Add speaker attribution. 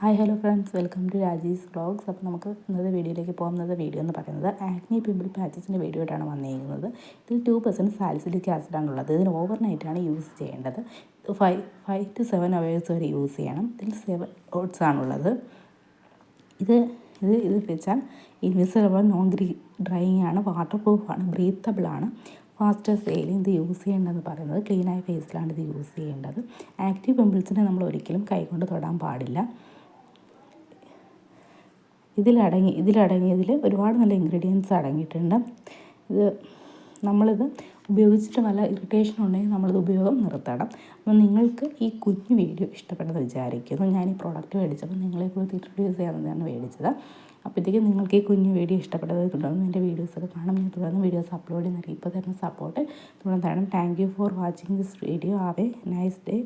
Speaker 1: Hi hello friends, welcome to Raji's vlogs. അപ്പോൾ നമുക്ക് ഇന്നത്തെ വീഡിയോയിലേക്ക് പോകുന്നത് വീഡിയോ എന്ന് പറയുന്നത് ആക്നി പിമ്പിൾ പാച്ചസിൻ്റെ വീഡിയോ ആയിട്ടാണ് വന്നിരിക്കുന്നത്. ഇതിൽ 2% സാലിസിലിക് ആസിഡാണുള്ളത്. ഇതിന് ഓവർനൈറ്റാണ് യൂസ് ചെയ്യേണ്ടത്. 5 to 7 hours വരെ യൂസ് ചെയ്യണം. ഇതിൽ 7 ഓട്സ് ആണുള്ളത്. ഇത് വെച്ചാൽ ഇൻവിസിബിൾ, നോൺ ഡ്രൈയിങ് ആണ്, വാട്ടർ പ്രൂഫാണ്, ബ്രീത്തബിളാണ്, ഫാസ്റ്റ് സെയിലിംഗ്. ഇത് യൂസ് ചെയ്യേണ്ടതെന്ന് പറയുന്നത് ക്ലീനായ ഫേസിലാണ് ഇത് യൂസ് ചെയ്യേണ്ടത്. ആക്റ്റീവ് പിമ്പിൾസിനെ നമ്മൾ ഒരിക്കലും കൈകൊണ്ട് തൊടാൻ പാടില്ല. ഇതിലടങ്ങിയതിൽ ഒരുപാട് നല്ല ഇൻഗ്രീഡിയൻസ് അടങ്ങിയിട്ടുണ്ട്. നമ്മളിത് ഉപയോഗിച്ചിട്ട് വല്ല ഇറിറ്റേഷൻ ഉണ്ടെങ്കിൽ നമ്മളിത് ഉപയോഗം നിർത്തണം. അപ്പോൾ നിങ്ങൾക്ക് ഈ കുഞ്ഞു വീഡിയോ ഇഷ്ടപ്പെട്ടെന്ന് വിചാരിക്കുന്നു. ഞാൻ ഈ പ്രോഡക്റ്റ് മേടിച്ചപ്പോൾ നിങ്ങളെ കൂടി ഇൻട്രൊഡ്യൂസ് ചെയ്യാമെന്നാണ് മേടിച്ചത്. അപ്പോഴത്തേക്കും നിങ്ങൾക്ക് ഈ കുഞ്ഞു വീഡിയോ ഇഷ്ടപ്പെട്ടത് തുടർന്ന് എൻ്റെ വീഡിയോസൊക്കെ കാണാം. ഞാൻ തുടർന്ന് വീഡിയോസ് അപ്ലോഡ് ചെയ്യുന്നതായിരിക്കും. ഇപ്പോൾ തന്നെ സപ്പോർട്ട് തുടർന്ന് തരണം. Thank you for watching this video. Have A nice day.